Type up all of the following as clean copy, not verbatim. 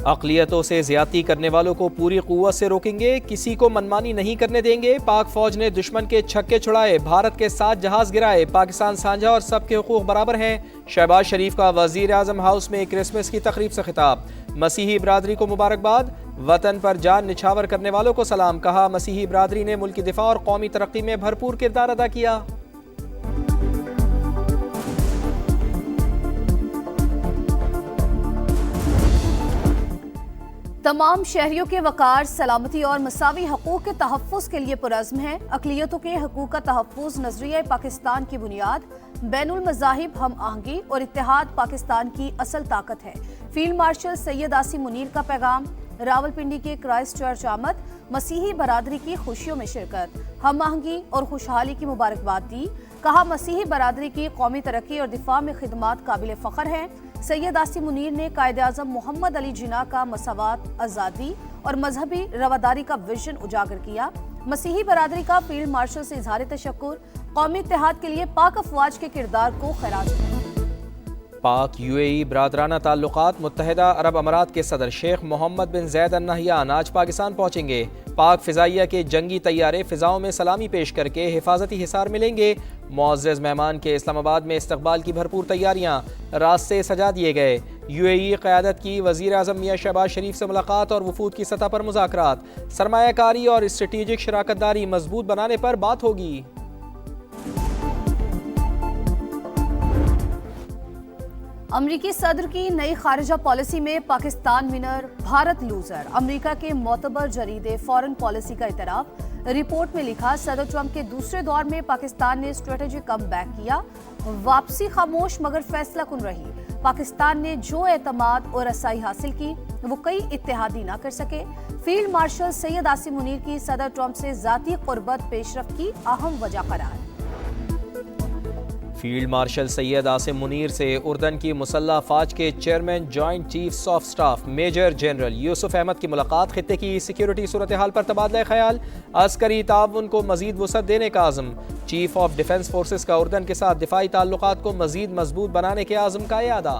अक़लियतों से ज़्यादती करने वालों को पूरी क़ुव्वत से रोकेंगे, किसी को मनमानी नहीं करने देंगे। पाक फ़ौज ने दुश्मन के छक्के छुड़ाए, भारत के 7 जहाज़ गिराए। पाकिस्तान साझा और सबके हुकूक बराबर हैं। शहबाज शरीफ का वज़ीर आज़म हाउस में क्रिसमस की तकरीब से खिताब। मसीही बरादरी को मुबारकबाद, वतन पर जान निछावर करने वालों को सलाम। कहा, मसीही बरादरी ने मुल्क की दिफा और कौमी तरक्की में भरपूर किरदार अदा किया। तमाम शहरियों के वकार, सलामती और मसावी हकूक़ के तहफ़्फ़ुज़ के लिए पुरज़्म है। अक़लियतों के हकूक़ का तहफ़्फ़ुज़ नज़रिया पाकिस्तान की बुनियाद, बैनुल मज़ाहिब हम आहंगी और इत्तेहाद पाकिस्तान की असल ताकत है। फील्ड मार्शल सैयद आसिम मुनीर का पैगाम। रावलपिंडी के क्राइस्ट चर्च आमद, मसीही बरादरी की खुशियों में शिरकत, हम आहंगी और खुशहाली की मुबारकबाद दी। कहा, मसीही बरादरी की कौमी तरक्की और दिफा में खिदमात काबिल फ़ख्र हैं। सैयद आसिम मुनीर ने कायदे आज़म मोहम्मद अली जिन्ना का मसावात, आज़ादी और मजहबी रवादारी का विजन उजागर किया। मसीही बरादरी का फील्ड मार्शल से इज़हार तशक्कुर, कौमी इत्तेहाद के लिए पाक अफवाज के किरदार को खराज है। पाक यूएई बरादराना ताल्लुकात, मुत्तहिदा अरब अमारात के सदर शेख मोहम्मद बिन जैद अल नहयान आज पाकिस्तान पहुँचेंगे। पाक फ़िज़ाइया के जंगी तैयारे फ़िज़ाओं में सलामी पेश करके हिफाजती हिसार मिलेंगे। मुअज़्ज़ज़ मेहमान के इस्लामाबाद में इस्तकबाल की भरपूर तैयारियाँ, रास्ते सजा दिए गए। यूएई क़यादत की वज़ीर आज़म मियां शहबाज शरीफ से मुलाकात और वफूद की सतह पर मुज़ाकरात। सरमायाकारी और स्ट्रेटेजिक शराकतदारी मजबूत बनाने पर बात होगी। अमरीकी सदर की नई खारिजा पॉलिसी में पाकिस्तान विनर, भारत लूजर। अमरीका के मोतबर जरीदे फॉरेन पॉलिसी का इतराफ। रिपोर्ट में लिखा, सदर ट्रंप के दूसरे दौर में पाकिस्तान ने स्ट्रेटेजिक कम बैक किया। वापसी खामोश मगर फैसला कुन रही। पाकिस्तान ने जो एतमाद और रसाई हासिल की वो कई इत्तेहादी ना कर सके। फील्ड मार्शल सैयद आसिम मुनीर की सदर ट्रंप से जाती कुर्बत पेशरफ की अहम वजह करार। फील्ड मार्शल सैयद आसिम मुनीर से उर्दन की मुसल्लह अफवाज के chairman joint chiefs of staff major general Yusuf Ahmad की मुलाकात। खित्ते की सिक्योरिटी सूरत हाल पर तबादला ख्याल, अस्करी ताउन को मजीद वसअत देने का आज़म। चीफ ऑफ डिफेंस फोर्सेस का उर्दन के साथ दिफाई ताल्लुकात को मजीद मजबूत बनाने के आज़म का यादा।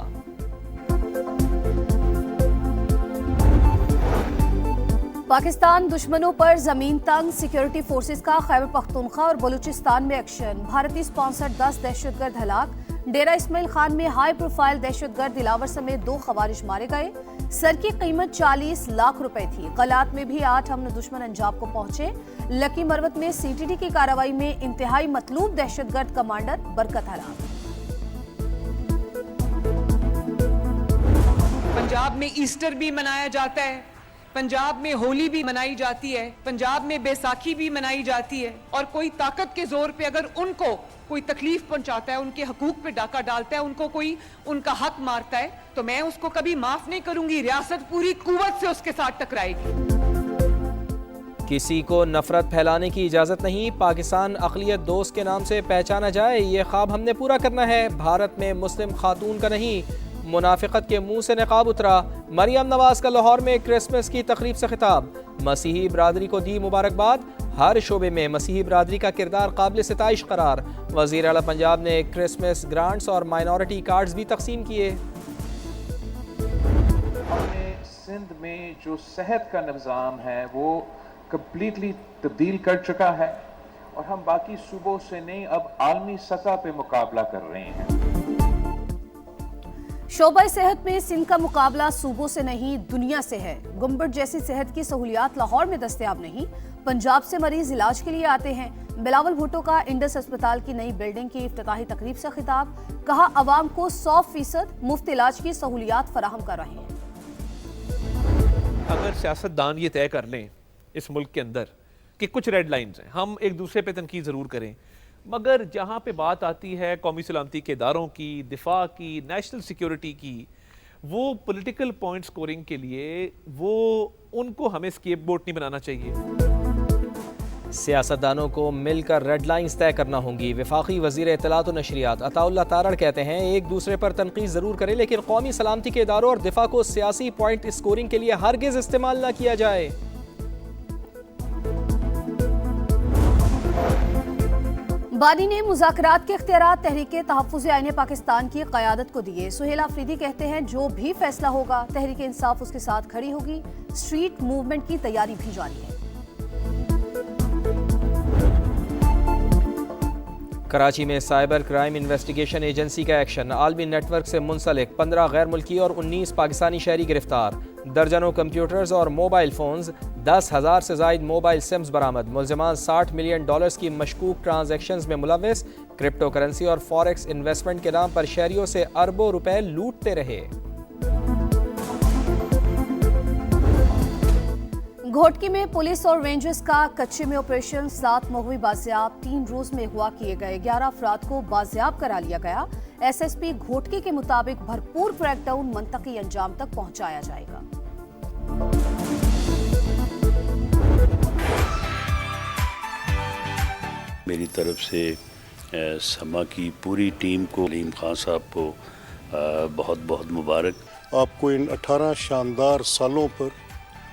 पाकिस्तान दुश्मनों पर जमीन तंग, सिक्योरिटी फोर्सेस का खैबर पख्तूनख्वा और बलूचिस्तान में एक्शन। भारतीय स्पॉन्सर्ड 10 दहशतगर्द हलाक। डेरा इस्माइल खान में हाई प्रोफाइल दहशतगर्द दिलावर समेत 2 खवारिज मारे गए। सर की कीमत 40 लाख रुपए थी। कलात में भी 8 हमने दुश्मन अंजाम को पहुंचे। लकी मरवत में सीटीडी की कार्रवाई में इंतहाई मतलूब दहशतगर्द कमांडर बरकत हलाक। पंजाब में ईस्टर भी मनाया जाता है, पंजाब में होली भी मनाई जाती है, पंजाब में बैसाखी भी मनाई जाती है। और कोई ताकत के जोर पे अगर उनको कोई तकलीफ पहुंचाता है, उनके हकूक पे डाका डालता है, उनको कोई उनका हक मारता है, तो मैं उसको कभी माफ नहीं करूंगी। रियासत पूरी कुव्वत से उसके साथ टकराएगी। किसी को नफरत फैलाने की इजाज़त नहीं। पाकिस्तान अक़लियत दोस्त के नाम से पहचाना जाए, ये ख्वाब हमने पूरा करना है। भारत में मुस्लिम खातून का नहीं, मुनाफिकत के मुंह से नकाब उतरा। मरियम नवाज का लाहौर में क्रिसमस की तकरीब से खिताब। मसीही बरादरी को दी मुबारकबाद। हर शोबे में मसीही बरादरी का किरदार काबिल सिताइश करार। वज़ीर आला पंजाब ने क्रिसमस ग्रांट्स और माइनॉरिटी कार्ड्स भी तकसीम किए। हमने सिंध में जो सेहत का निज़ाम है वो कम्प्लीटली तब्दील कर चुका है और हम बाकी सूबों से नहीं, अब आलमी सतह पे मुकाबला कर रहे हैं। शोबा सेहत में सिंध का मुकाबला सूबों से नहीं, दुनिया से है। गुम्बद जैसी सेहत की सहूलियात लाहौर में दस्तयाब नहीं, पंजाब से मरीज इलाज के लिए आते हैं। बिलावल भुट्टो का इंडस अस्पताल की नई बिल्डिंग की इफ्तिताही तकरीब से खिताब। कहा, अवाम को 100% मुफ्त इलाज की सहूलियात फराहम कर रहे हैं। अगर सियासतदान ये तय कर लें इस मुल्क के अंदर कि कुछ रेड लाइन्स हैं, हम एक दूसरे पे तनकीद ज़रूर करें, मगर जहाँ पे बात आती है कौमी सलामती के इदारों की, दिफा की, नेशनल सिक्योरिटी की, वो पॉलिटिकल पॉइंट स्कोरिंग के लिए वो उनको हमें स्केपगोट नहीं बनाना चाहिए। सियासतदानों को मिलकर रेड लाइन्स तय करना होंगी। वफाकी वज़ीर इत्तलात और नशरियात अताउल्लाह तारड़ कहते हैं, एक दूसरे पर तनकीद ज़रूर करें लेकिन कौमी सलामती के इदारों और दिफा को सियासी पॉइंट स्कोरिंग के लिए हरगिज़ इस्तेमाल न किया जाए। बानी ने मुज़ाकरात के इख्तियारात तहरीके तहफ़्फ़ुज़ आईन पाकिस्तान की क़यादत को दिए। सुहेल आफरीदी कहते हैं जो भी फैसला होगा तहरीके इंसाफ उसके साथ खड़ी होगी। स्ट्रीट मूवमेंट की तैयारी भी जारी है। कराची में साइबर क्राइम इन्वेस्टिगेशन एजेंसी का एक्शन। आलमी नेटवर्क से मुंसलिक 15 गैर मुल्की और 19 पाकिस्तानी शहरी गिरफ्तार। दर्जनों कंप्यूटर्स और मोबाइल फोन्स, 10,000 से जायद मोबाइल सिम्स बरामद। मुलजिमान $60 मिलियन की मशकूक ट्रांजैक्शंस में मुलव्वस। क्रिप्टो करेंसी और फॉरेक्स इन्वेस्टमेंट के नाम पर शहरियों से अरबों रुपए लूटते रहे। घोटकी में पुलिस और रेंजर्स का कच्चे में ऑपरेशन। 7 मगवी बाजियाब 3 रोज में हुआ किए गए। 11 अफराद को बाजियाब करा लिया गया। SSP घोटकी के मुताबिक भरपूर क्रैकडाउन मंतकी अंजाम तक पहुंचाया जाएगा। मेरी तरफ से समा की पूरी टीम को, अलीम खान साहब को बहुत बहुत मुबारक। आपको इन 18 शानदार सालों पर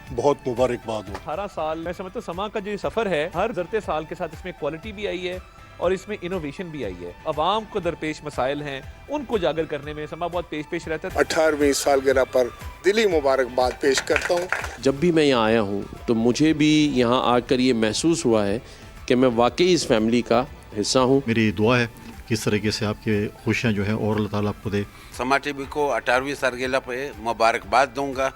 बहुत मुबारकबाद हो। 18 साल मैं समझता हूँ समा का जो सफ़र है, हर गुज़रते साल के साथ इसमें क्वालिटी भी आई है और इसमें इनोवेशन भी आई है। अवाम को दरपेश मसाइल हैं, उनको उजागर करने में समा बहुत पेश रहता है। 18वीं सालगिरह पर दिली मुबारकबाद पेश करता हूँ। जब भी मैं यहाँ आया हूँ तो मुझे भी यहाँ आकर ये महसूस हुआ है कि मैं वाकई इस फैमिली का हिस्सा हूँ। मेरी दुआ है कि इस तरीके से आपकी खुशियाँ जो हैं और अल्लाह ताला आपको दे। समा टीवी को 18वीं सालगिरह पे मुबारकबाद दूंगा।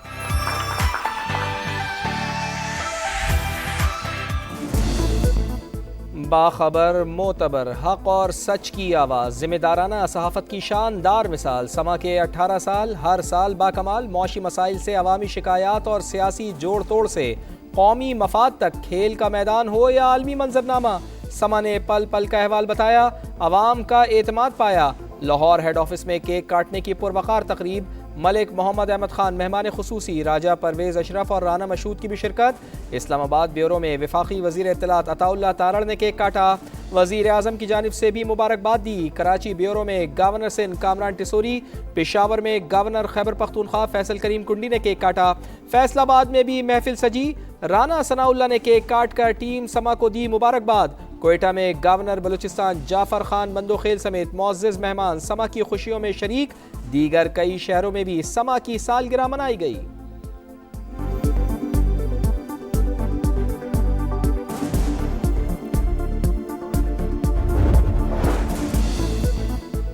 बाखबर, मोतबर, हक और सच की आवाज़, जिम्मेदाराना सहाफ़त की शानदार मिसाल। समा के 18 साल, हर साल बाकमाल। मौशी मसाइल से अवामी शिकायत और सियासी जोड़ तोड़ से कौमी मफाद तक, खेल का मैदान हो या आलमी मंजरनामा, समा ने पल पल का अहवाल बताया, अवाम का एतमाद पाया। लाहौर हेड ऑफिस में केक काटने की पुरवकार तकरीब। मलिक मोहम्मद अहमद खान मेहमान खुसूसी, राजा परवेज़ अशरफ और राना मशहूद की भी शिरकत। इस्लामाबाद ब्यूरो में वफाकी वज़ीर इत्तलात अताउल्लाह तारड़ ने केक काटा। वज़ीर आज़म की जानिब से भी मुबारकबाद दी। कराची ब्यूरो में गवर्नर सिंध कामरान टिसोरी, पेशावर में गवर्नर खैबर पख्तूनख्वा फैसल करीम कुंडी ने केक काटा। फैसलाबाद में भी महफिल सजी। राना सनाउल्लाह ने केक काट कर टीम समा को दी मुबारकबाद। कोयटा में गवर्नर बलूचिस्तान जाफर खान बंदोखेल समेत मुअज़्ज़िज़ मेहमान समा की खुशियों में शरीक। दीगर कई शहरों में भी समा की सालगिरह मनाई गई।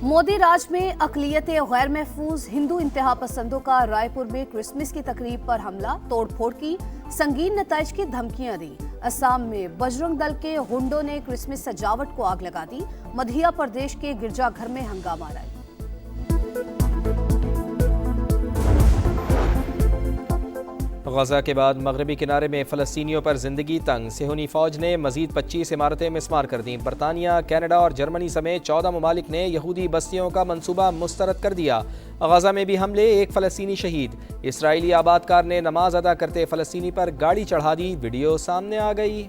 मोदी राज में अक़लियत गैर महफूज हिंदू इंतहा पसंदों का रायपुर में क्रिसमस की तकरीब पर हमला, तोड़फोड़ की, संगीन नताइज की धमकियां दी। असम में बजरंग दल के गुंडों ने क्रिसमस सजावट को आग लगा दी। मध्य प्रदेश के गिरजाघर में हंगामा रहा। गजा के बाद मगरबी किनारे में फ़लस्तीनियों पर ज़िंदगी तंग। सेहूनी फ़ौज ने मज़ीद 25 इमारतें मिस्मार कर दी। बरतानिया, कनाडा और जर्मनी समेत 14 ममालिक ने यहूदी बस्तियों का मंसूबा मुस्तरद कर दिया। गजा में भी हमले, एक फ़लस्तीनी शहीद। इसराइली आबादकार ने नमाज अदा करते फ़लस्तीनी पर गाड़ी चढ़ा दी। वीडियो सामने आ गई।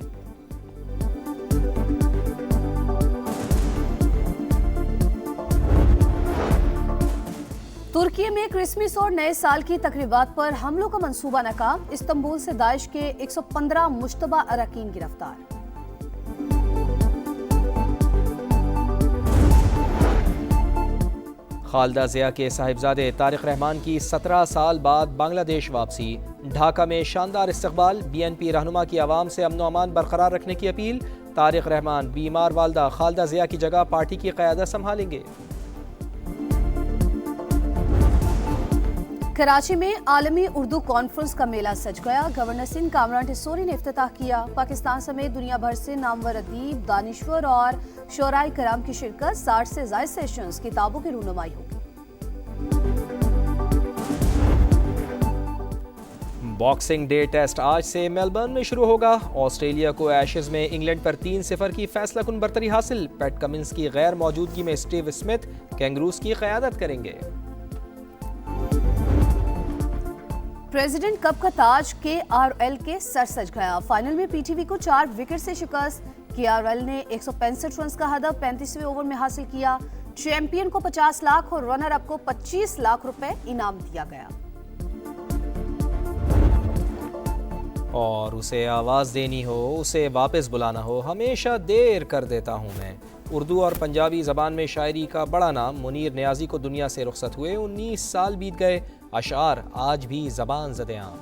तुर्की में क्रिसमस और नए साल की तकरीबात पर हमलों का मंसूबा नाकाम। इस्तांबुल से दाइश के 115 मुश्तबा अरकान गिरफ्तार। खालदा ज़िया के साहिबजादे तारिक रहमान की 17 साल बाद बांग्लादेश वापसी। ढाका में शानदार इस्तकबाल। BNP रहनुमा की आवाम से अमन व अमान बरकरार रखने की अपील। तारिक रहमान बीमार वालदा खालदा ज़िया की जगह पार्टी की क़यादत संभालेंगे। कराची में आलमी उर्दू कॉन्फ्रेंस का मेला सज गया। गवर्नर सिंध कामरान टिसोरी ने इफ्तिताह किया। पाकिस्तान समेत दुनिया भर से नामवर अदीब, दानिश्वर और शोराए कराम की शिरकत। 60 से ज़ायद सेशंस, किताबों की रूनुमाई होगी। बॉक्सिंग डे टेस्ट आज से मेलबर्न में शुरू होगा। ऑस्ट्रेलिया को एशेज में इंग्लैंड पर 3-0 की फैसलाकुन बरतरी हासिल। पैट कमिंस की गैर मौजूदगी में स्टीव स्मिथ कैंगरूज की क़यादत करेंगे। प्रेसिडेंट कप का ताज KRL के सर सज गया। फाइनल में PTV को 4 विकेट से शिकस्त। KRL ने 165 रन का हदफ 35वें ओवर में हासिल किया। चैंपियन को 50 लाख और रनर अप को 25 लाख रुपए इनाम दिया गया। और उसे आवाज़ देनी हो, उसे वापस बुलाना हो, हमेशा देर कर देता हूँ मैं। उर्दू और पंजाबी ज़बान में शायरी का बड़ा नाम मुनीर नियाज़ी को दुनिया से रुखसत हुए 19 साल बीत गए, अशार आज भी ज़बान ज़दे आम।